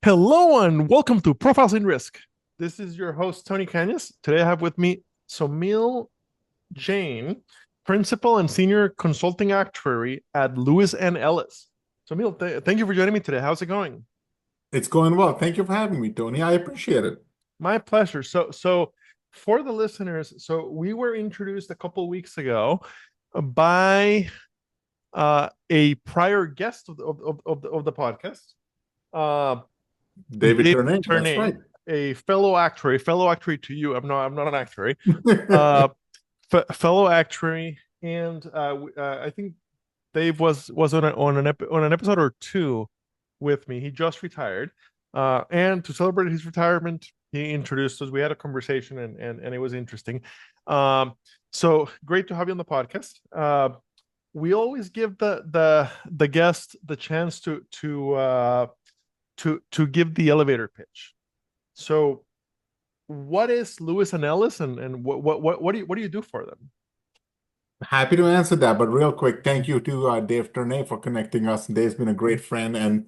Hello and welcome to Profiles in Risk. This is your host, Tony Cañas. Today I have with me Somil Jain, Principal and Senior Consulting Actuary at Lewis and Ellis. Somil, thank you for joining me today. How's it going? It's going well. Thank you for having me, Tony. I appreciate it. My pleasure. So for the listeners, so we were introduced a couple of weeks ago by a prior guest of the podcast, uh, David Dave Turnay, that's Turnay, right. a fellow actuary to you. I'm not an actuary. Uh, Fellow actuary, and I think Dave was on an episode or two with me. He just retired, and to celebrate his retirement, he introduced us. We had a conversation, and it was interesting. Um, so great to have you on the podcast. We always give the guest the chance to give the elevator pitch. So, what is Lewis and Ellis, and what do you do for them? Happy to answer that, but real quick, thank you to Dave Turnay for connecting us. Dave's been a great friend and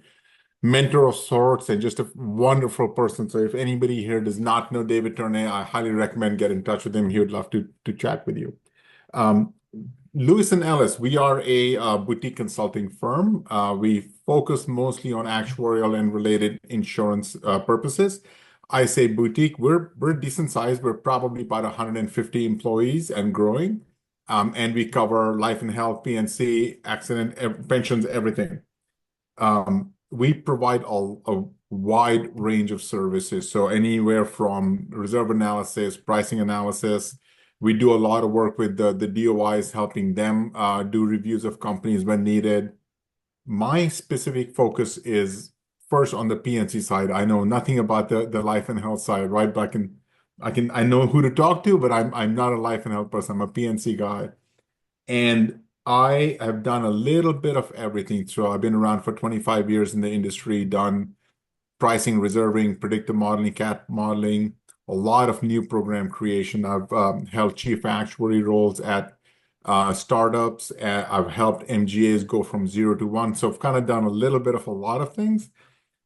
mentor of sorts and just a wonderful person. So if anybody here does not know David Turnay, I highly recommend get in touch with him. He would love to chat with you. Um, Lewis and Ellis, we are a boutique consulting firm. We focus mostly on actuarial and related insurance purposes. I say boutique, we're decent size. We're probably about 150 employees and growing. And we cover life and health, PNC, accident, pensions, everything. We provide a wide range of services. So anywhere from reserve analysis, pricing analysis. We do a lot of work with the DOIs, helping them do reviews of companies when needed. My specific focus is first on the PNC side. I know nothing about the life and health side, right? But I know who to talk to, but I'm not a life and health person. I'm a PNC guy. And I have done a little bit of everything. So I've been around for 25 years in the industry, done pricing, reserving, predictive modeling, cat modeling, a lot of new program creation. I've held chief actuary roles at startups. I've helped MGAs go from zero to one. So I've kind of done a little bit of a lot of things,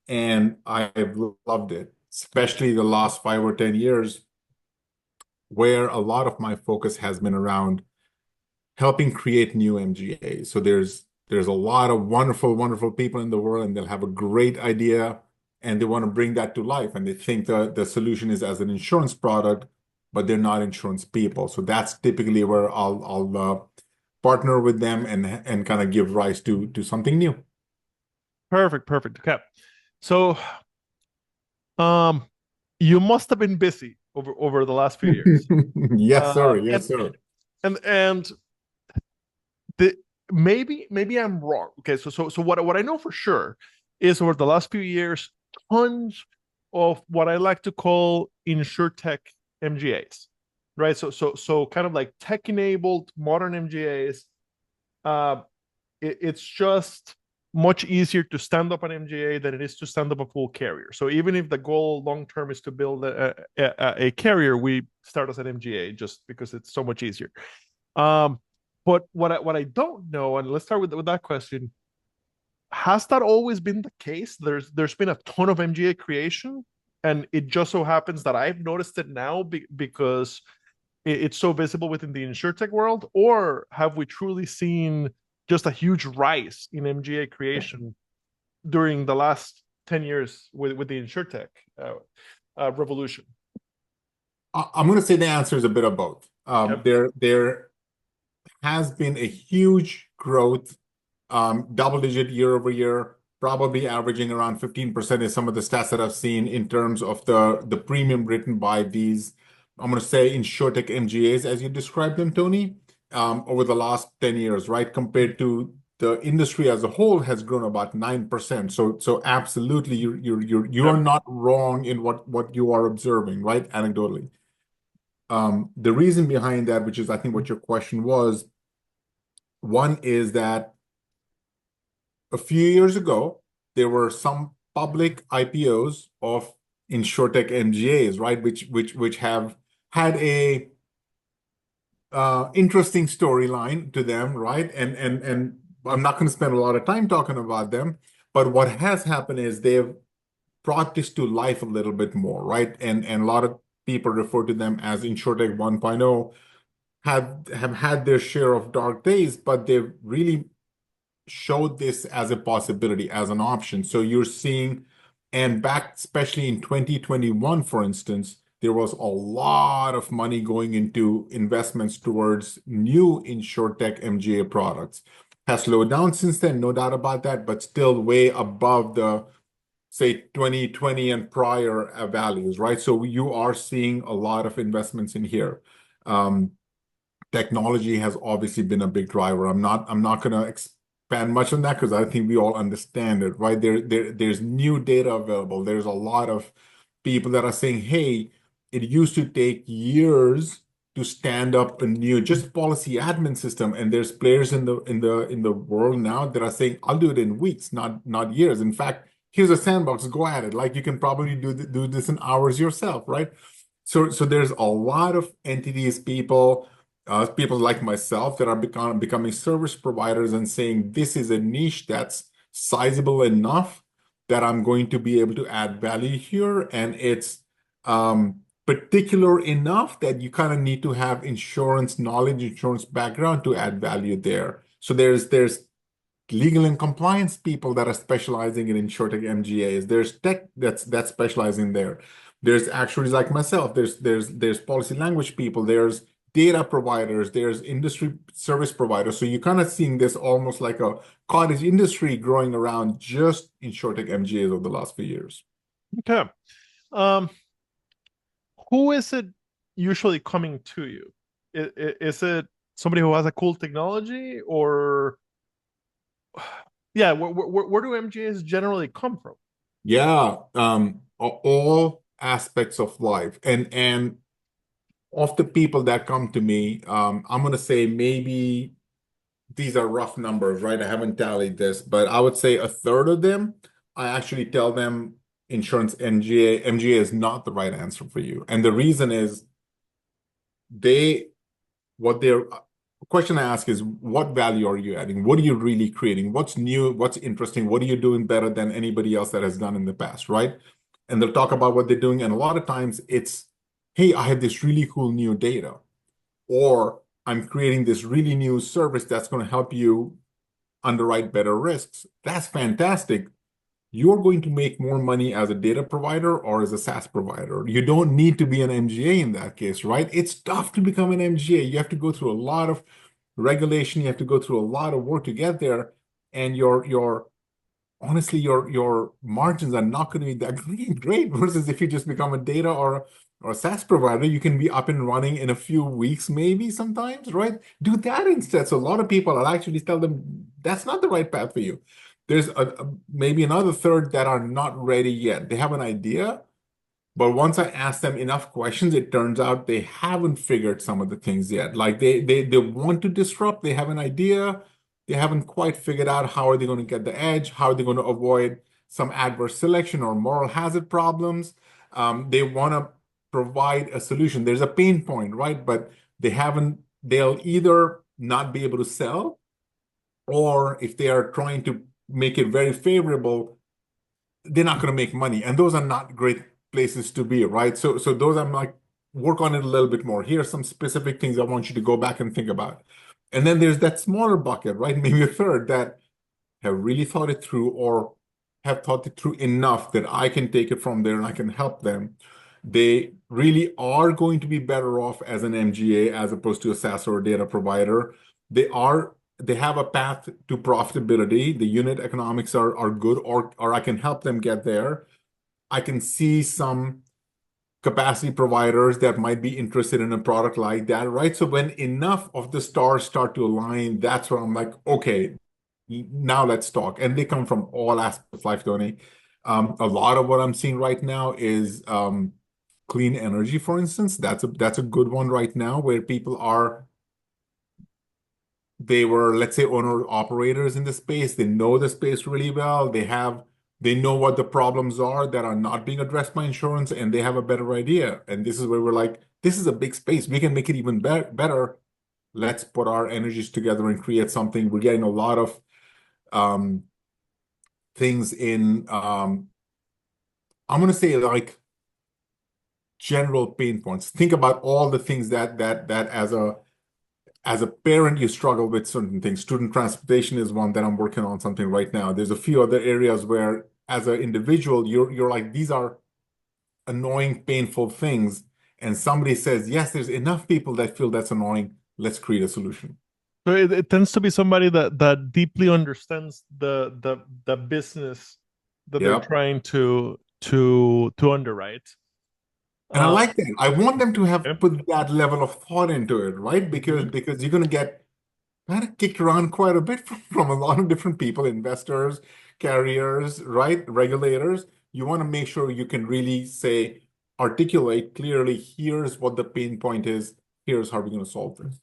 and I've loved it, especially the last 5 or 10 years, where a lot of my focus has been around helping create new MGAs. So there's a lot of wonderful, wonderful people in the world, and they'll have a great idea and they want to bring that to life. And they think the solution is as an insurance product, but they're not insurance people. So that's typically where I'll partner with them and kind of give rise to something new. Perfect. Okay, so um, you must have been busy over the last few years. Yes, Uh, sir. and Yes, sir. and the maybe I'm wrong. Okay, so what I know for sure is over the last few years, tons of what I like to call insurtech MGAs, right? So kind of like tech-enabled modern MGAs. Uh, it's just much easier to stand up an MGA than it is to stand up a full carrier. So even if the goal long term is to build a carrier, we start as an MGA just because it's so much easier. Um, but what I don't know, and let's start with that question: has that always been the case? There's been a ton of MGA creation, and it just so happens that I've noticed it now because it's so visible within the insurtech world, or have we truly seen just a huge rise in MGA creation during the last 10 years with the insurtech revolution? I'm going to say the answer is a bit of both. Yep. There has been a huge growth, double digit year over year, probably averaging around 15% is some of the stats that I've seen in terms of the premium written by these, I'm going to say insurtech MGAs, as you described them, Tony, over the last 10 years, right? Compared to the industry as a whole has grown about 9%. So absolutely, you're Yep. not wrong in what you are observing, right? Anecdotally. The reason behind that, which is I think what your question was, one is that a few years ago, there were some public IPOs of insurtech MGAs, right? Which have had a interesting storyline to them, right? And I'm not going to spend a lot of time talking about them, but what has happened is they've brought this to life a little bit more, right? And a lot of people refer to them as InsurTech 1.0, have had their share of dark days, but they've really showed this as a possibility, as an option. So you're seeing, and back especially in 2021, for instance, there was a lot of money going into investments towards new InsurTech MGA products. Has slowed down since then, no doubt about that, but still way above the, say, 2020 and prior values, right? So you are seeing a lot of investments in here. Um, Technology has obviously been a big driver. I'm not going to expand much on that because I think we all understand it, right? There's new data available. There's a lot of people that are saying, hey, it used to take years to stand up a new just policy admin system, and there's players in the world now that are saying, I'll do it in weeks, not years. In fact, here's a sandbox, go at it. Like you can probably do this in hours yourself, right? So there's a lot of entities, people like myself that are becoming service providers and saying this is a niche that's sizable enough that I'm going to be able to add value here, and it's particular enough that you kind of need to have insurance knowledge, insurance background to add value there. So there's legal and compliance people that are specializing in insurtech MGAs. There's tech that's specializing there. There's actuaries like myself. There's policy language people. There's data providers. There's industry service providers. So you're kind of seeing this almost like a cottage industry growing around just insurtech MGAs over the last few years. Okay. Um, who is it usually coming to you? Is it somebody who has a cool technology, or yeah, where do MGAs generally come from? Yeah, all aspects of life, and of the people that come to me, I'm gonna say maybe these are rough numbers, right? I haven't tallied this, but I would say a third of them, I actually tell them insurance MGA is not the right answer for you. And the reason is they, what they're, question I ask is, what value are you adding? What are you really creating? What's new? What's interesting? What are you doing better than anybody else that has done in the past, right? And they'll talk about what they're doing. And a lot of times it's, hey, I have this really cool new data, or I'm creating this really new service that's going to help you underwrite better risks. That's fantastic. You're going to make more money as a data provider or as a SaaS provider. You don't need to be an MGA in that case, right? It's tough to become an MGA. You have to go through a lot of regulation. You have to go through a lot of work to get there. And your honestly, your margins are not going to be that great versus if you just become a data or a SaaS provider, you can be up and running in a few weeks, maybe sometimes, right? Do that instead. So a lot of people, I'll actually tell them that's not the right path for you. There's maybe another third that are not ready yet. They have an idea, but once I ask them enough questions, it turns out they haven't figured some of the things yet. Like they want to disrupt, they have an idea, they haven't quite figured out how are they going to get the edge, how are they going to avoid some adverse selection or moral hazard problems. They want to provide a solution. There's a pain point, right? But they haven't, they'll either not be able to sell, or if they are trying to make it very favorable, they're not going to make money, and those are not great places to be, right? So those, I'm like, work on it a little bit more. Here are some specific things I want you to go back and think about. And then there's that smaller bucket, right? Maybe a third that have really thought it through, or have thought it through enough that I can take it from there and I can help them. They really are going to be better off as an MGA as opposed to a SaaS or a data provider. They have a path to profitability. The unit economics are good, or I can help them get there. I can see some capacity providers that might be interested in a product like that, right? So when enough of the stars start to align, that's where I'm like, okay, now let's talk. And they come from all aspects of life, Tony. A lot of what I'm seeing right now is clean energy, for instance. That's a good one right now, where people are, they were, let's say, owner operators in the space. They know the space really well. They know what the problems are that are not being addressed by insurance, and they have a better idea. And this is where we're like, this is a big space. We can make it even better. Let's put our energies together and create something. We're getting a lot of things in I'm going to say like general pain points. Think about all the things that as a parent you struggle with certain things. Student transportation is one that I'm working on something right now. There's a few other areas where as an individual you're like these are annoying, painful things. And somebody says, yes, there's enough people that feel that's annoying. Let's create a solution. So it tends to be somebody that deeply understands the business that they're Yep. trying to underwrite. And I Uh, like that. I want them to have okay. put that level of thought into it, right? Because Mhm. because you're going to get kind of kicked around quite a bit from a lot of different people, investors, carriers, right? Regulators. You want to make sure you can really say, articulate clearly, here's what the pain point is, here's how we're going to solve this.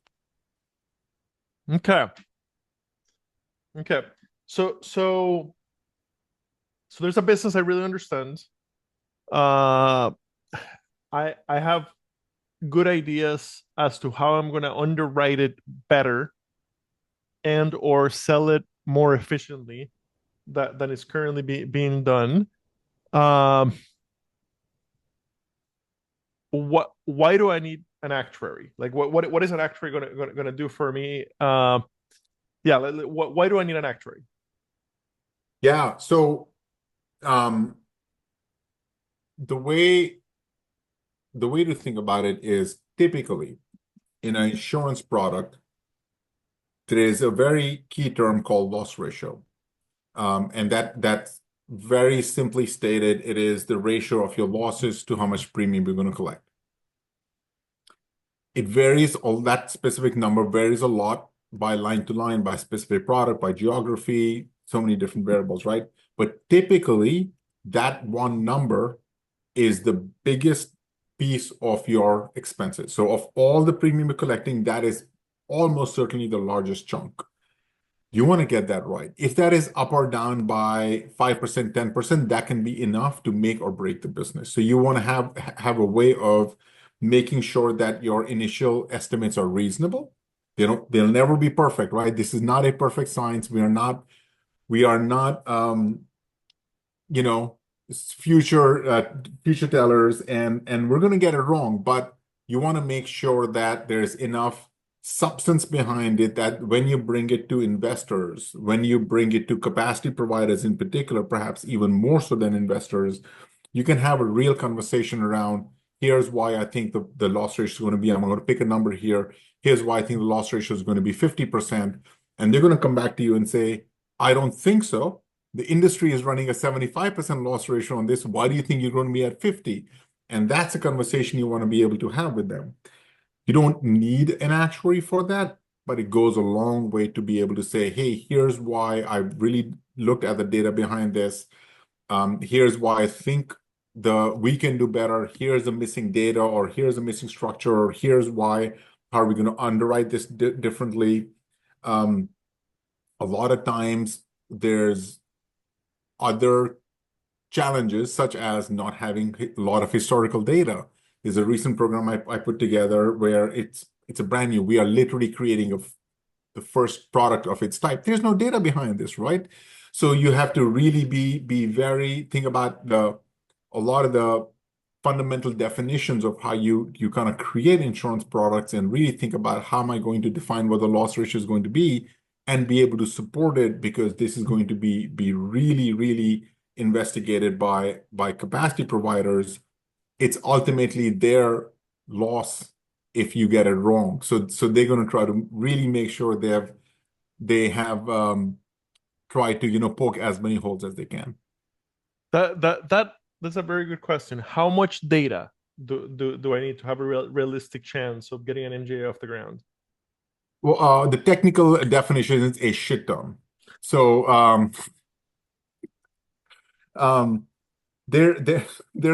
Okay. Okay. So so so there's a business I really understand. Uh, I have good ideas as to how I'm going to underwrite it better and or sell it more efficiently than is currently being done. Um, what? Why do I need an actuary? Like, what is an actuary gonna do for me? Yeah. Why do I need an actuary? Yeah. So um, the way the way to think about it is typically in an insurance product, there is a very key term called loss ratio. And that's very simply stated, it is the ratio of your losses to how much premium you're going to collect. It varies, all that specific number varies a lot by line to line, by specific product, by geography, so many different variables, right? But typically, that one number is the biggest piece of your expenses. So of all the premium you're collecting, that is almost certainly the largest chunk. You want to get that right. If that is up or down by 5%, 10%, that can be enough to make or break the business. So you want to have a way of making sure that your initial estimates are reasonable. They'll never be perfect, right? This is not a perfect science. We are not you know, future tellers, and we're going to get it wrong, but you want to make sure that there's enough substance behind it that when you bring it to investors, when you bring it to capacity providers in particular, perhaps even more so than investors, you can have a real conversation around here's why I think the loss ratio is going to be, I'm going to pick a number here. Here's why I think the loss ratio is going to be 50%. And they're going to come back to you and say, I don't think so. The industry is running a 75% loss ratio on this. Why do you think you're going to be at 50? And that's a conversation you want to be able to have with them. You don't need an actuary for that, but it goes a long way to be able to say, hey, here's why I really looked at the data behind this. Here's why I think we can do better. Here's the missing data, or here's the missing structure, or here's why, how are we going to underwrite this differently? Um, a lot of times there's other challenges, such as not having a lot of historical data. There's a recent program I put together where it's a brand new. We are literally creating the first product of its type. There's no data behind this, right? So you have to really be very think about a lot of the fundamental definitions of how you kind of create insurance products and really think about how am I going to define what the loss ratio is going to be and be able to support it because this is going to be really, really investigated by capacity providers. It's ultimately their loss if you get it wrong. So they're going to try to really make sure they have tried to poke as many holes as they can. That's a very good question. How much data do I need to have a realistic chance of getting an MGA off the ground? Well, the technical definition is a shit ton. So um, there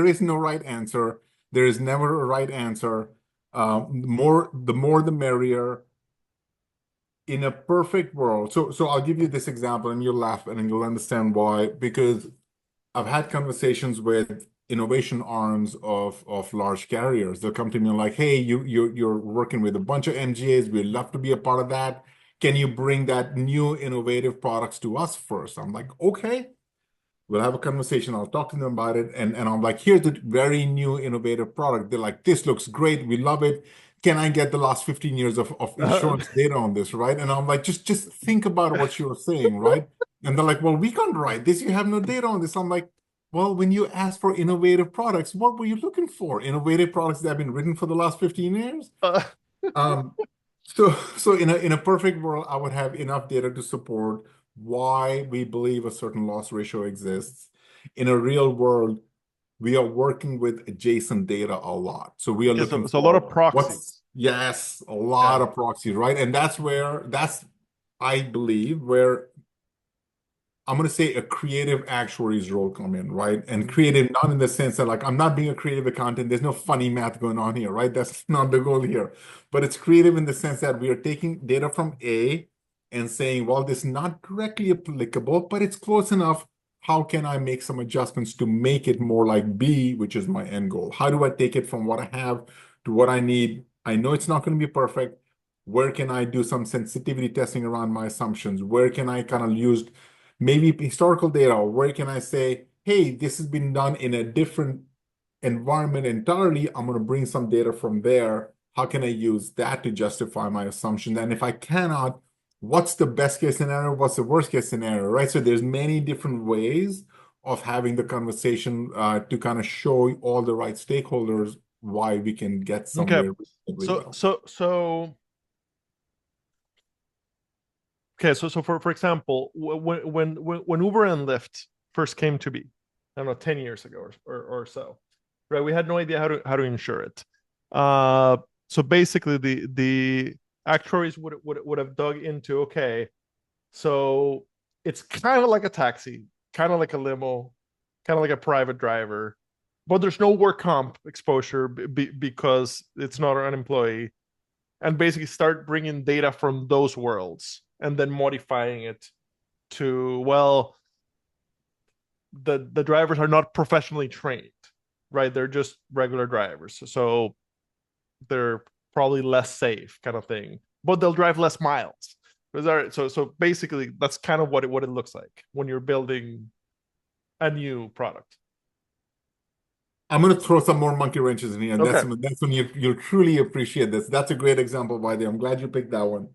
is no right answer. There is never a right answer. The more the merrier. In a perfect world, so I'll give you this example, and you'll laugh, and you'll understand why. Because I've had conversations with innovation arms of large carriers. They'll come to me and like, "Hey, you're working with a bunch of MGAs. We'd love to be a part of that. Can you bring that new innovative products to us first?" I'm like, "Okay." We'll have a conversation. I'll talk to them about it. And I'm like, here's the very new innovative product. They're like, this looks great. We love it. Can I get the last 15 years of insurance data on this, right? And I'm like, just think about what you're saying, right? And they're like, well, we can't write this. You have no data on this. I'm like, well, when you ask for innovative products, what were you looking for? Innovative products that have been written for the last 15 years? Uh, Um, so in a perfect world, I would have enough data to support why we believe a certain loss ratio exists. In a real world, we are working with adjacent data a lot. So we are okay, looking so a lot of for proxies. yes, a lot Yeah. of proxies, right? And that's I believe where I'm going to say a creative actuary's role come in, right? And Mhm. creative, not in the sense that like I'm not being a creative accountant. There's no funny math going on here, right? That's not the goal here. But it's creative in the sense that we are taking data from A and saying, well, this is not directly applicable, but it's close enough. How can I make some adjustments to make it more like B, which is my end goal? How do I take it from what I have to what I need? I know it's not going to be perfect. Where can I do some sensitivity testing around my assumptions? Where can I kind of use maybe historical data, or where can I say, hey, this has been done in a different environment entirely. I'm going to bring some data from there. How can I use that to justify my assumption? And if I cannot, what's the best case scenario? What's the worst case scenario, right? So there's many different ways of having the conversation to kind of show all the right stakeholders why we can get Okay. somewhere reasonably So well. so so okay, so for example, when Uber and Lyft first came to be, I don't know, 10 years ago or so, right? We had no idea how to insure it. Uh, so basically the actuaries would have dug into, okay, so it's kind of like a taxi, kind of like a limo, kind of like a private driver, but there's no work comp exposure because it's not an employee, and basically start bringing data from those worlds and then modifying it to, well, the drivers are not professionally trained, right? They're just regular drivers, so they're probably less safe, kind of thing, but they'll drive less miles. So basically that's kind of what it looks like when you're building a new product. I'm going to throw some more monkey wrenches in here, and Okay. that's when you'll truly appreciate this. That's a great example, by the way. I'm glad you picked that one.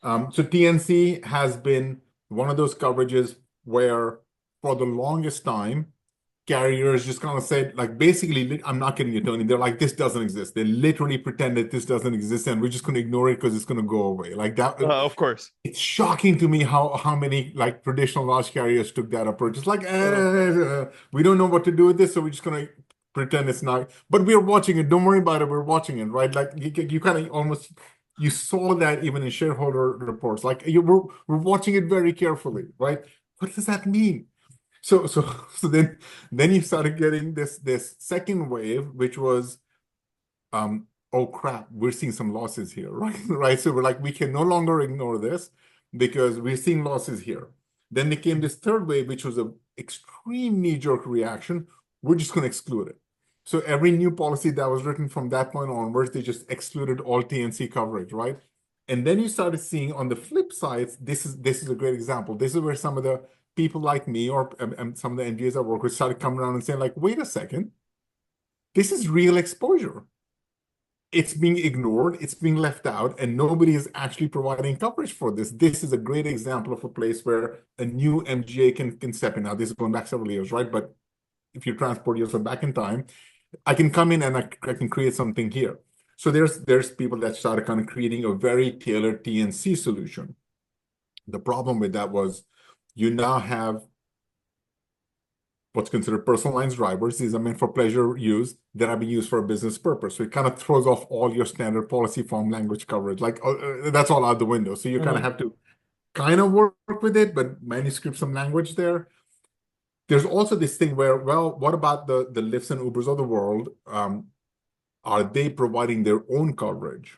So TNC has been one of those coverages where, for the longest time, carriers just kind of said, like, basically, I'm not kidding you, Tony. They're like, this doesn't exist. They literally pretend that this doesn't exist, and we're just going to ignore it because it's going to go away. Like that. Of course. It's shocking to me how many like traditional large carriers took that approach. It's like uh, we don't know what to do with this, so we're just gonna pretend it's not. But we're watching it. Don't worry about it. We're watching it, right? Like you kind of almost you saw that even in shareholder reports. Like we're watching it very carefully, right? What does that mean? So then you started getting this second wave, which was oh crap, we're seeing some losses here, right? Right. So we're like, we can no longer ignore this because we're seeing losses here. Then there came this third wave, which was an extreme knee-jerk reaction. We're just going to exclude it. So every new policy that was written from that point onwards, they just excluded all TNC coverage, right? And then you started seeing on the flip side, this is a great example. This is where some of the people like me or some of the NGOs I work with started coming around and saying, like, wait a second, this is real exposure. It's being ignored, it's being left out, and nobody is actually providing coverage for this. This is a great example of a place where a new MGA can step in. Now, this is going back several years, right? But if you transport yourself back in time, I can come in and I can create something here. So there's people that started kind of creating a very tailored TNC solution. The problem with that was you now have what's considered personal lines drivers. These are meant for pleasure use that are being used for a business purpose. So it kind of throws off all your standard policy form language coverage. Like that's all out the window. So you kind of mhm. have to kind of work with it, but manuscript some language there. There's also this thing where, well, what about the Lyfts and Ubers of the world? Are they providing their own coverage?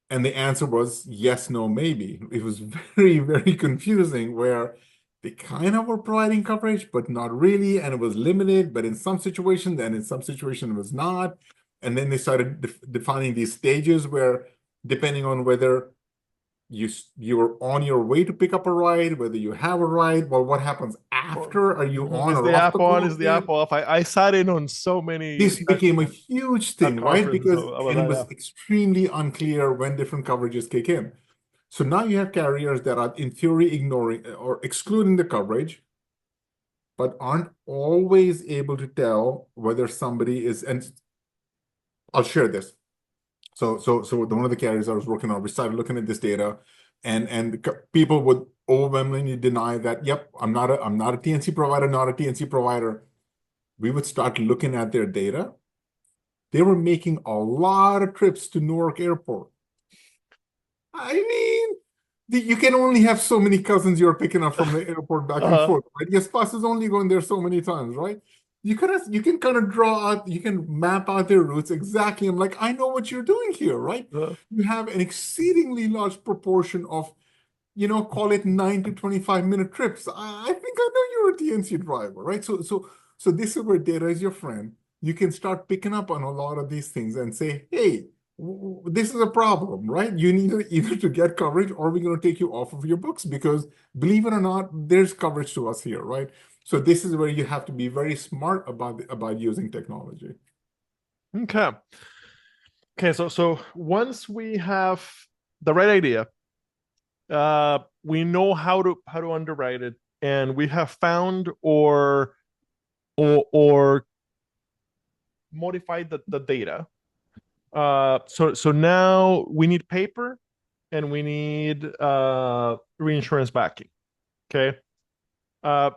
And the answer was yes, no, maybe. It was very, very confusing where they kind of were providing coverage, but not really. And it was limited, but in some situations, and in some situations, it was not. And then they started defining these stages where, depending on whether you're on your way to pick up a ride, whether you have a ride, well, what happens Well, after? Are you on is or the off app the on? clock Is the app yet? off? I sat in on so many This became a huge tech thing, right? conferences Because about it that. was Yeah. extremely unclear when different coverages kick in. So now you have carriers that are in theory ignoring or excluding the coverage, but aren't always able to tell whether somebody is, and I'll share this. So one of the carriers I was working on, we started looking at this data, and people would overwhelmingly deny that, yep, I'm not a TNC provider, not a TNC provider. We would start looking at their data. They were making a lot of trips to Newark Airport. I mean, you can only have so many cousins you're picking up from the airport back and Uh, forth, right? Your spouse is only going there so many times, right? You can kind of draw out, you can map out their routes exactly. I'm like, I know what you're doing here, right? uh, You have an exceedingly large proportion of, call it 9 to 25 minute trips. I think I know you're a TNC driver, right? So this is where data is your friend. You can start picking up on a lot of these things and say, hey, this is a problem, right? You need either to get coverage or we're going to take you off of your books because believe it or not, there's coverage to us here, right? So this is where you have to be very smart about using technology. okay. Okay. So once we have the right idea, we know how to underwrite it, and we have found or modified the data. So now we need paper and we need reinsurance backing. Okay. Uh,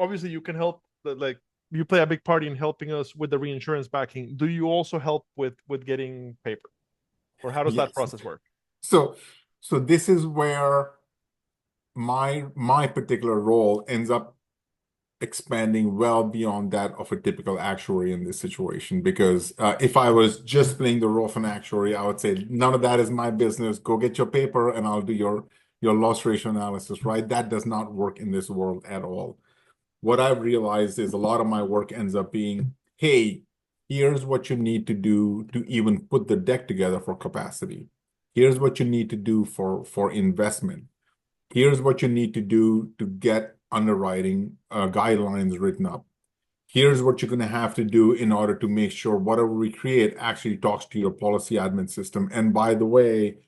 Obviously you can help. Like you play a big part in helping us with the reinsurance backing. Do you also help with getting paper, or how does that Yes. process work? So so this is where my particular role ends up expanding well beyond that of a typical actuary in this situation. Because if I was just playing the role of an actuary, I would say none of that is my business. Go get your paper, and I'll do your loss ratio analysis. Right? That does not work in this world at all. What I've realized is a lot of my work ends up being, hey, here's what you need to do to even put the deck together for capacity. Here's what you need to do for investment. Here's what you need to do to get underwriting guidelines written up. Here's what you're going to have to do in order to make sure whatever we create actually talks to your policy admin system. And by the way,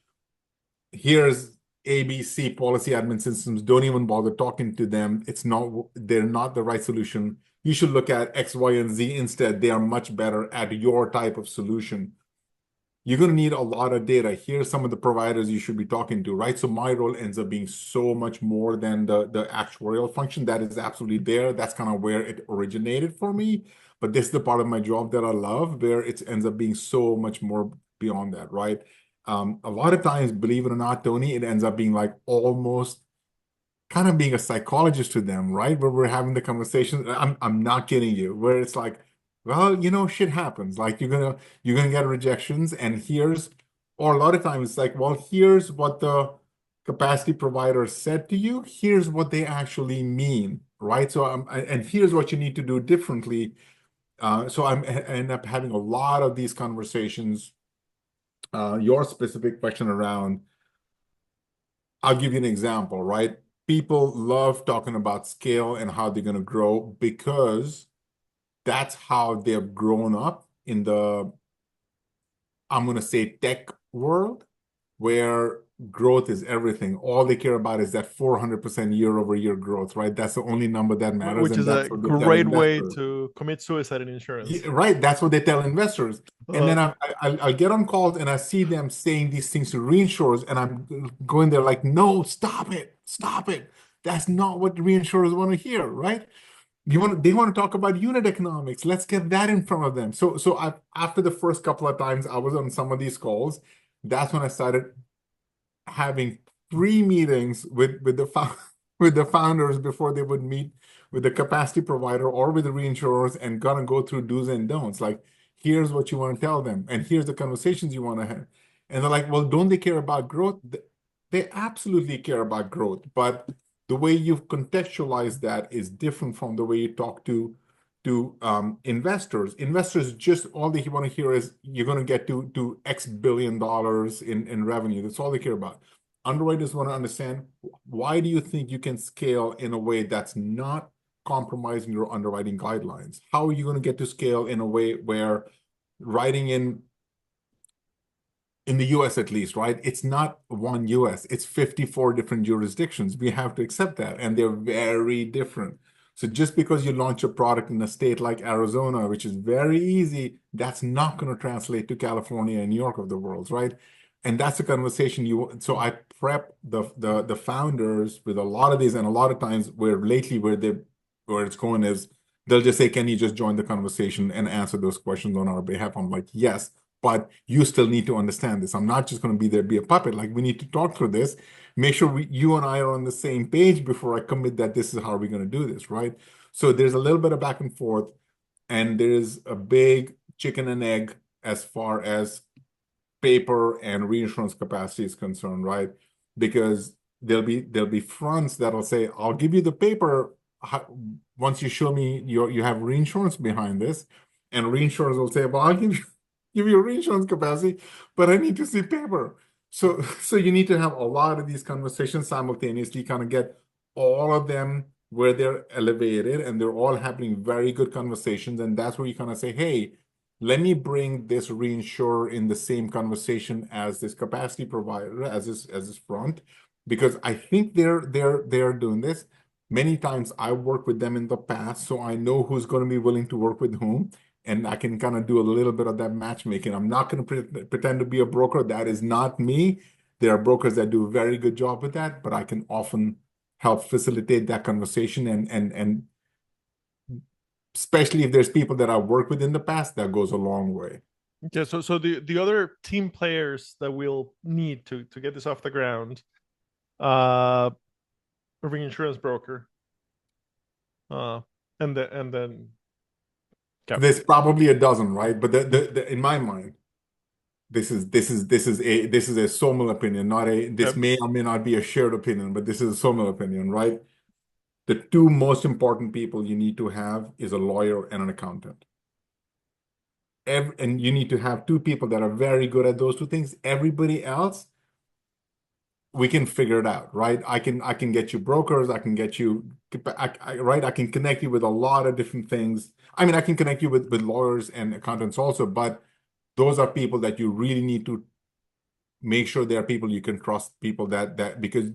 here's ABC policy admin systems. Don't even bother talking to them. They're not the right solution. You should look at X, Y, and Z instead. They are much better at your type of solution. You're going to need a lot of data. Here's some of the providers you should be talking to, right? So my role ends up being so much more than the actuarial function. That is absolutely there. That's kind of where it originated for me. But this is the part of my job that I love, where it ends up being so much more beyond that, right? A lot of times, believe it or not, Tony, it ends up being like almost kind of being a psychologist to them, right? Where we're having the conversation. I'm not kidding you, where it's like, well, shit happens. Like you're gonna get rejections, and or a lot of times it's like, well, here's what the capacity provider said to you. Here's what they actually mean, right? So and here's what you need to do differently. I end up having a lot of these conversations. Your specific question around I'll give you an example, right? People love talking about scale and how they're going to grow because that's how they've grown up in the, I'm going to say, tech world, where growth is everything. All they care about is that 400% year-over-year growth, right? That's the only number that matters, Which and is a that's what they tell great way investors. to commit suicide in insurance. Yeah, right, that's what they tell investors. And Uh, then I'll get on calls and I see them saying these things to reinsurers, and I'm going there like, no, stop it, stop it. That's not what reinsurers want to hear, right? They want to talk about unit economics. Let's get that in front of them. After the first couple of times I was on some of these calls, that's when I started having pre-meetings with with the founders before they would meet with the capacity provider or with the reinsurers, and gonna go through do's and don'ts. Like, here's what you want to tell them, and here's the conversations you want to have. And they're like, well, don't they care about growth? They absolutely care about growth, but the way you've contextualized that is different from the way you talk to investors. Investors, just all they want to hear is you're going to get to X billion dollars in revenue. That's all they care about. underwriters want to understand, why do you think you can scale in a way that's not compromising your underwriting guidelines? How are you going to get to scale in a way where writing in the US at least, right? It's not one US, it's 54 different jurisdictions. We have to accept that, and they're very different. So just because you launch a product in a state like Arizona, which is very easy, that's not going to translate to California and New York of the world, right? And that's a conversation so I prep the founders with a lot of these, and a lot of times where it's going is they'll just say, can you just join the conversation and answer those questions on our behalf? I'm like, yes, but you still need to understand this. I'm not just going to be there, be a puppet. Like, we need to talk through this, make sure you and I are on the same page before I commit that this is how we're going to do this, right? So there's a little bit of back and forth, and there's a big chicken and egg as far as paper and reinsurance capacity is concerned, right? Because there'll be fronts that'll say, I'll give you the paper once you show me you have reinsurance behind this, and reinsurers will say, well, I'll give you reinsurance capacity, but I need to see paper. So you need to have a lot of these conversations simultaneously, kind of get all of them where they're elevated and they're all having very good conversations. And that's where you kind of say, hey, let me bring this reinsurer in the same conversation as this capacity provider, as this front, because I think they're doing this. Many times I worked with them in the past, so I know who's going to be willing to work with whom, and I can kind of do a little bit of that matchmaking. I'm not going to pretend to be a broker. That is not me. There are brokers that do a very good job with that, but I can often help facilitate that conversation, and especially if there's people that I've worked with in the past, that goes a long way. Okay, so the other team players that we'll need to get this off the ground, a reinsurance broker, uh, and then okay, There's probably a dozen, right? But in my mind, this is a Somil opinion, not a this okay, may or may not be a shared opinion, but this is a Somil opinion, right? The two most important people you need to have is a lawyer and an accountant. And you need to have two people that are very good at those two things. Everybody else, we can figure it out, right? I can get you brokers, I can get you, right? I can connect you with a lot of different things. I mean, I can connect you with lawyers and accountants also, but those are people that you really need to make sure they are people you can trust, people that because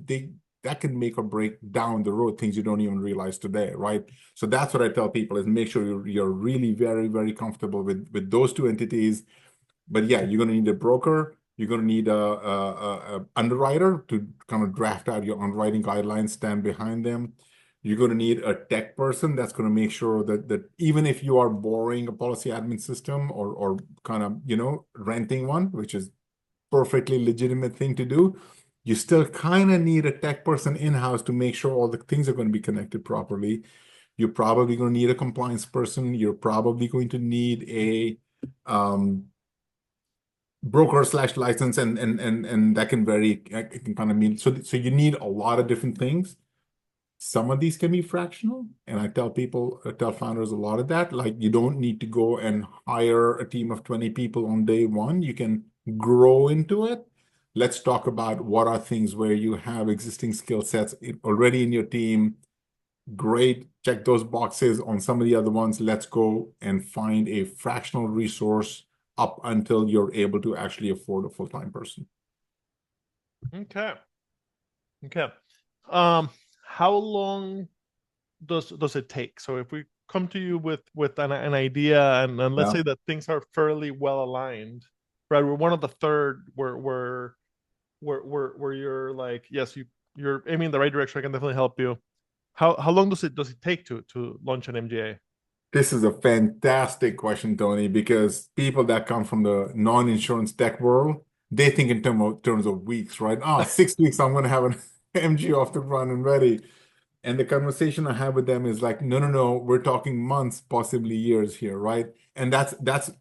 that can make or break down the road things you don't even realize today, right? So that's what I tell people is make sure you're really very, very comfortable with those two entities. But yeah, you're going to need a broker. You're going to need a underwriter to kind of draft out your underwriting guidelines, stand behind them. You're going to need a tech person that's going to make sure that even if you are borrowing a policy admin system or kind of, renting one, which is perfectly legitimate thing to do, you still kind of need a tech person in-house to make sure all the things are going to be connected properly. You're probably going to need a compliance person. You're probably going to need a broker slash license, and that can vary. It can kind of mean so you need a lot of different things. Some of these can be fractional, and I tell founders a lot of that. Like, you don't need to go and hire a team of 20 people on day one. You can grow into it. Let's talk about what are things where you have existing skill sets already in your team. Great, check those boxes. On some of the other ones, let's go and find a fractional resource up until you're able to actually afford a full-time person. okay, okay. Um, how long does it take? So if we come to you with an idea, and let's Yeah. say that things are fairly well aligned, right? We're one of the third where you're like, yes, you're aiming in the right direction. I can definitely help you. How long does it take to launch an MGA? This is a fantastic question, Tony, because people that come from the non-insurance tech world, they think in terms of weeks, right? 6 weeks, I'm going to have an MG off the ground and ready. And the conversation I have with them is like, no, no, no, we're talking months, possibly years here, right? And that's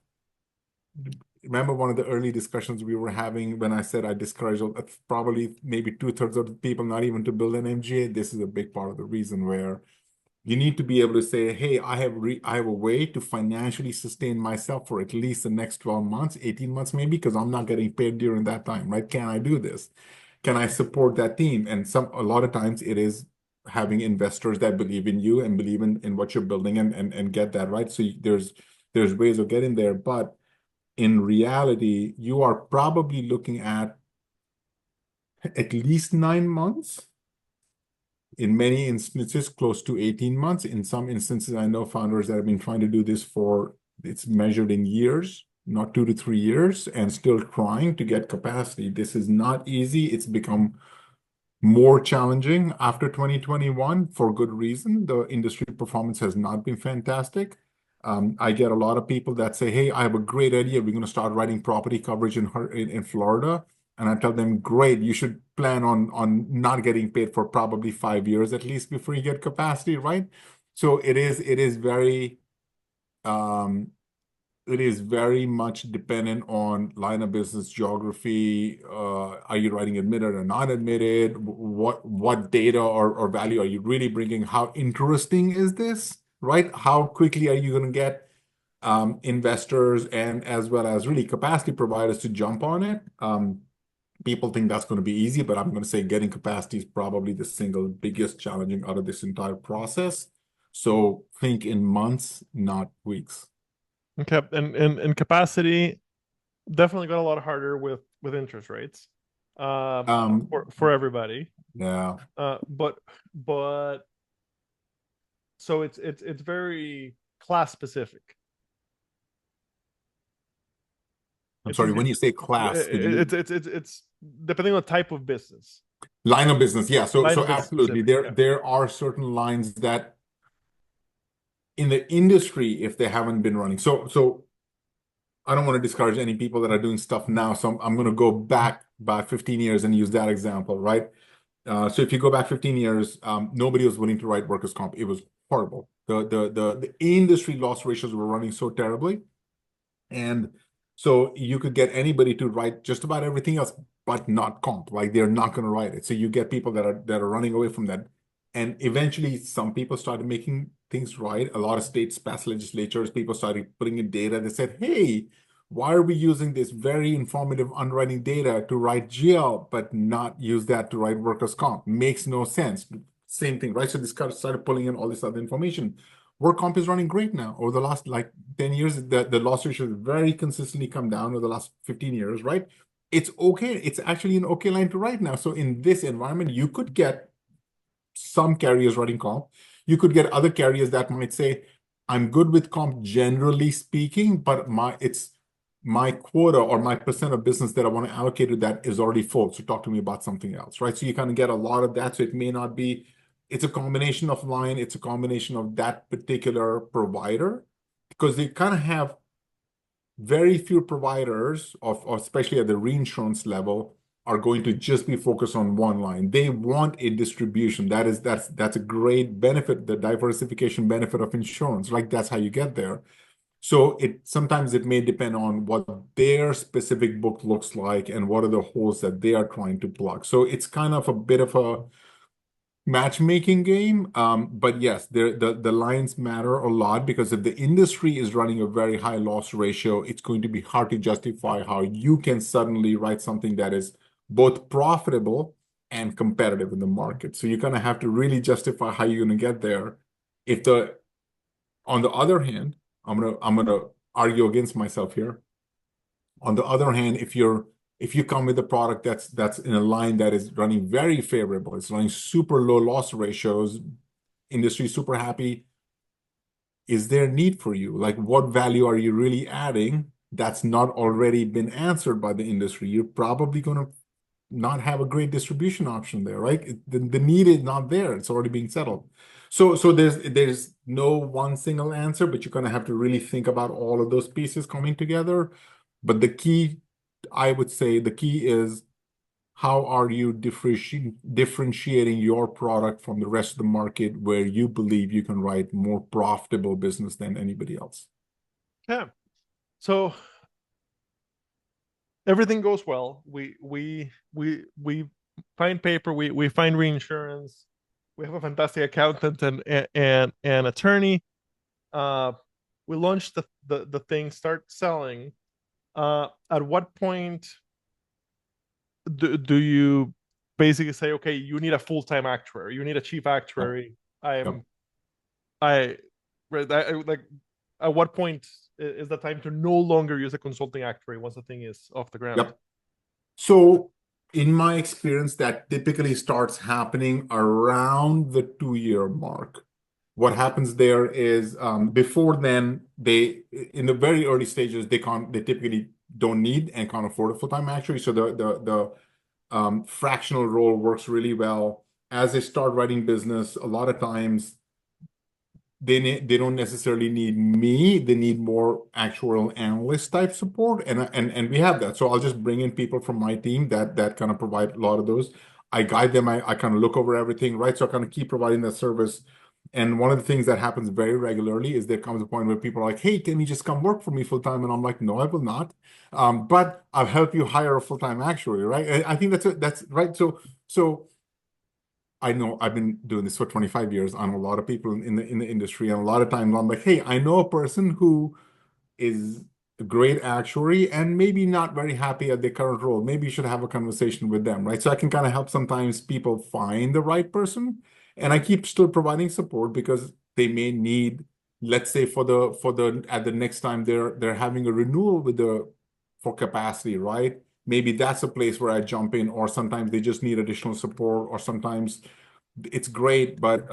remember one of the early discussions we were having when I said I discourage probably maybe two-thirds of the people not even to build an MGA. This is a big part of the reason where you need to be able to say, hey, I have a way to financially sustain myself for at least the next 12 months, 18 months maybe, because I'm not getting paid during that time, right? Can I do this? can I support that team? And a lot of times it is having investors that believe in you and believe in what you're building and get that right. So there's ways of getting there, but in reality, you are probably looking at least 9 months. In many instances, close to 18 months. In some instances, I know founders that have been trying to do this it's measured in years, not 2 to 3 years, and still trying to get capacity. This is not easy. It's become more challenging after 2021 for good reason. The industry performance has not been fantastic. I get a lot of people that say, "Hey, I have a great idea. We're going to start writing property coverage in Florida." And I tell them, "Great, you should plan on not getting paid for probably 5 years at least before you get capacity, right?" So um, it is very much dependent on line of business geography. Are you writing admitted or not admitted? What data or value are you really bringing? How interesting is this, right? How quickly are you going to get investors and as well as really capacity providers to jump on it? People think that's going to be easy, but I'm going to say getting capacity is probably the single biggest challenging out of this entire process. So think in months, not weeks. Okay, and capacity definitely got a lot harder with interest rates, Um, for everybody. yeah. But so it's very class specific. I'm sorry, when you say class, could you It's depending on the type of business, line of business? Yeah, line so of business absolutely. specific. There Yeah. there are certain lines that in the industry, if they haven't been running. So I don't want to discourage any people that are doing stuff now. So I'm going to go back by 15 years and use that example, right? So if you go back 15 years, nobody was willing to write workers' comp. It was horrible. The industry loss ratios were running so terribly. And so you could get anybody to write just about everything else, but not comp. Like they're not going to write it. So you get people that are running away from that. And eventually some people started making things right. A lot of states passed legislatures, people started putting in data. They said, hey, why are we using this very informative underwriting data to write GL, but not use that to write workers' comp? Makes no sense. Same thing, right? So this guy started pulling in all this other information. Work comp is running great now. Over the last like 10 years, the loss ratio has very consistently come down over the last 15 years, right? It's okay. It's actually an okay line to write now. So in this environment, you could get some carriers writing comp. You could get other carriers that might say, I'm good with comp generally speaking, but my quota or my percent of business that I want to allocate to that is already full. So talk to me about something else, right? So you kind of get a lot of that. So it may not be, it's a combination of line, it's a combination of that particular provider, because they kind of have very few providers especially at the reinsurance level are going to just be focused on one line. They want a distribution. That's a great benefit, the diversification benefit of insurance. Like that's how you get there. So sometimes it may depend on what their specific book looks like and what are the holes that they are trying to plug. So it's kind of a bit of a matchmaking game. But yes, the lines matter a lot because if the industry is running a very high loss ratio, it's going to be hard to justify how you can suddenly write something that is both profitable and competitive in the market. So you're gonna have to really justify how you're gonna get there. On the other hand, I'm gonna argue against myself here. On the other hand, if you come with a product that's in a line that is running very favorable, it's running super low loss ratios, industry super happy, is there need for you? Like what value are you really adding that's not already been answered by the industry? You're probably going to not have a great distribution option there, right? The need is not there. It's already being settled. So there's no one single answer, but you're going to have to really think about all of those pieces coming together. But I would say the key is how are you differentiating your product from the rest of the market where you believe you can write more profitable business than anybody else? Yeah. So everything goes well. We find paper. We find reinsurance. We have a fantastic accountant and attorney. Uh, we launch the thing, start selling. At what point do you basically say, okay, you need a full-time actuary, you need a chief Yep. actuary. I Yep. am I right like at what point is the time to no longer use a consulting actuary once the thing is off the ground? Yep. So in my experience, that typically starts happening around the 2 year mark. What happens there is before then, they in the very early stages, they typically don't need and can't afford a full-time actuary. So the fractional role works really well. As they start writing business, a lot of times they don't necessarily need me. They need more actuarial analyst type support, and we have that. So I'll just bring in people from my team that kind of provide a lot of those. I guide them. I kind of look over everything, right? So I kind of keep providing that service. And one of the things that happens very regularly is there comes a point where people are like, "Hey, can you just come work for me full time?" And I'm like, "No, I will not. But I'll help you hire a full time actuary, right?" And I think that's right. So I know I've been doing this for 25 years. I know a lot of people in the industry, and a lot of times I'm like, hey, I know a person who is a great actuary and maybe not very happy at their current role. Maybe you should have a conversation with them, right? So I can kind of help sometimes people find the right person, and I keep still providing support because they may need, let's say, for the at the next time they're having a renewal with the for capacity, right? Maybe that's a place where I jump in, or sometimes they just need additional support, or sometimes it's great, but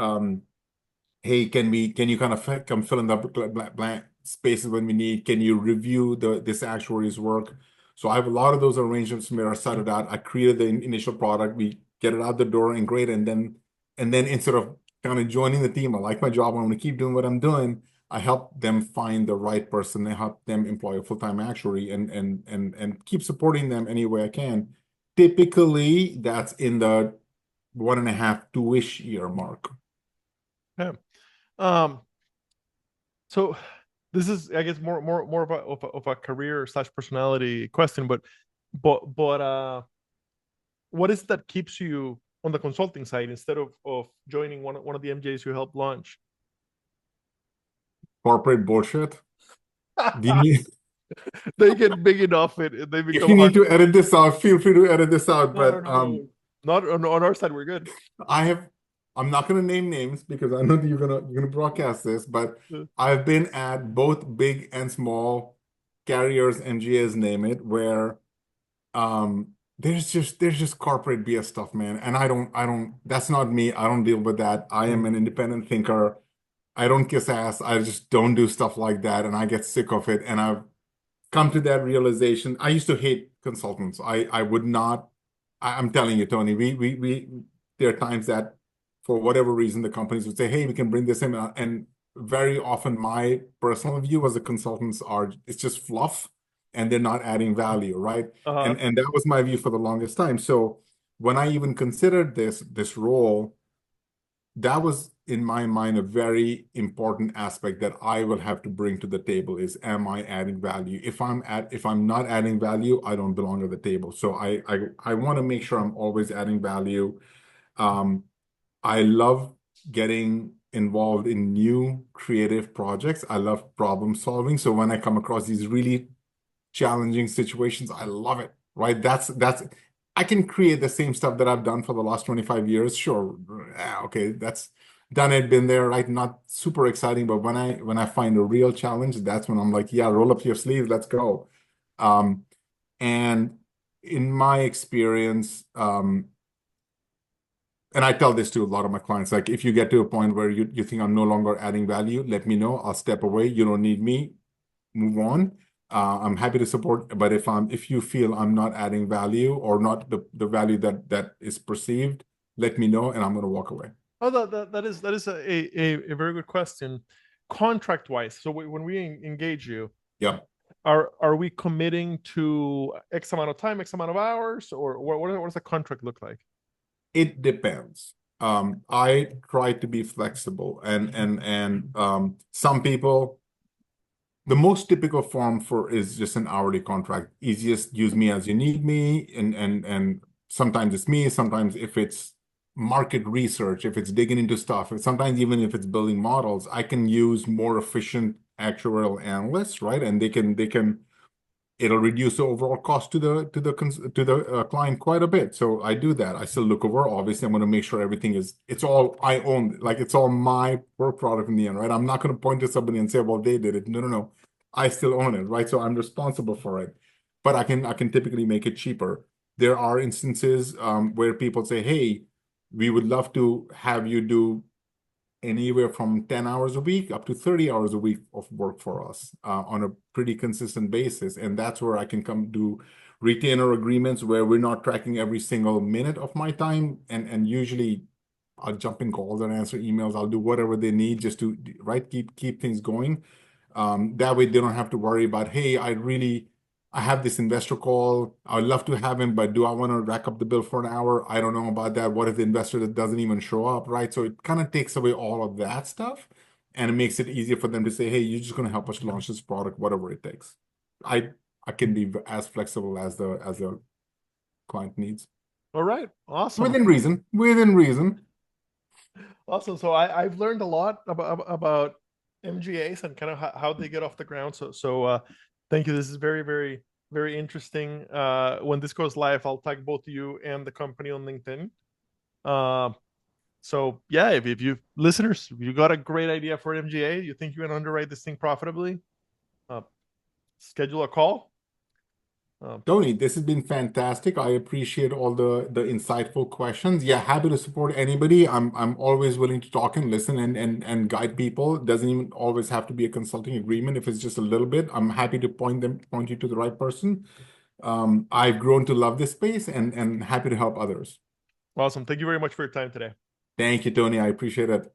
hey, can you kind of come fill in the blank spaces when we need? Can you review this actuary's work? So I have a lot of those arrangements that are set it out. I created the initial product, we get it out the door and great, and then instead of kind of joining the team, I like my job, I'm going to keep doing what I'm doing. I help them find the right person. I help them employ a full-time actuary and keep supporting them any way I can. Typically, that's in the 1.5, 2-ish year mark. Yeah. Um, so this is, I guess, more of a career slash personality question, but what is it that keeps you on the consulting side instead of joining one of the MJs you helped launch? Corporate bullshit. Do you need, They get big enough, they if become you hard. need to edit this out, feel free to edit this out. No, no, But no, no. Not on our side. We're good. I have, I'm not going to name names because I know that you're gonna broadcast this, but Uh, I've been at both big and small carriers, MGAs, name it, where there's just corporate BS stuff, man. And I don't that's not me. I don't deal with that. I am an independent thinker. I don't kiss ass. I just don't do stuff like that, and I get sick of it. And I've come to that realization. I used to hate consultants. I would not. I'm telling you, Tony. We there are times that for whatever reason the companies would say, "Hey, we can bring this in," and very often my personal view as the consultants are it's just fluff, and they're not adding value, right? uh-huh. And that was my view for the longest time. So when I even considered this role, that was in my mind a very important aspect that I will have to bring to the table is, am I adding value? If I'm not adding value, I don't belong at the table. So I want to make sure I'm always adding value. um, I love getting involved in new creative projects. I love problem solving, so when I come across these really challenging situations, I love it, right? That's I can create the same stuff that I've done for the last 25 years. Sure. Okay, that's done it, been there, right? Not super exciting, but when I find a real challenge, that's when I'm like, yeah, roll up your sleeves, let's go. Um, and in my experience, and I tell this to a lot of my clients, like if you get to a point where you think I'm no longer adding value, let me know. I'll step away. You don't need me, move on. I'm happy to support, but if you feel I'm not adding value or not the value that is perceived, let me know and I'm gonna walk away. Oh, that is a very good question. Contract wise, so when we engage you, Yeah, are we committing to X amount of time, X amount of hours, or what does the contract look like? it depends. I try to be flexible and some people, the most typical form for is just an hourly contract. Easiest, use me as you need me, and sometimes it's me, sometimes if it's market research, if it's digging into stuff, sometimes even if it's building models, I can use more efficient actuarial analysts, right? And they can it'll reduce the overall cost to the client quite a bit. So I do that. I still look over. Obviously, I'm going to make sure everything is it's all I own, like it's all my work product in the end, right? I'm not going to point to somebody and say, well, they did it. No, no, no. I still own it, right? So I'm responsible for it. But I can typically make it cheaper. There are instances where people say, hey, we would love to have you do anywhere from 10 hours a week up to 30 hours a week of work for us on a pretty consistent basis. And that's where I can come do retainer agreements where we're not tracking every single minute of my time. And usually I'll jump in calls and answer emails. I'll do whatever they need just to, right, keep things going. That way they don't have to worry about, hey, I have this investor call. I'd love to have him, but do I want to rack up the bill for an hour? I don't know about that. What if the investor that doesn't even show up, right? So it kind of takes away all of that stuff and it makes it easier for them to say, hey, you're just going to help us launch this product, whatever it takes. I I can be as flexible as the client needs. All right. Awesome. Within reason. Within reason. Awesome. So I've learned a lot about MGAs and kind of how they get off the ground. So thank you. This is very, very, very interesting. When this goes live, I'll tag both you and the company on LinkedIn. So yeah, if you listeners, if you got a great idea for an MGA, you think you can underwrite this thing profitably, uh, schedule a call. Tony, this has been fantastic. I appreciate all the insightful questions. Yeah, happy to support anybody. I'm always willing to talk and listen and guide people. It doesn't even always have to be a consulting agreement. If it's just a little bit, I'm happy to point you to the right person. I've grown to love this space and happy to help others. Awesome. Thank you very much for your time today. Thank you, Tony. I appreciate it.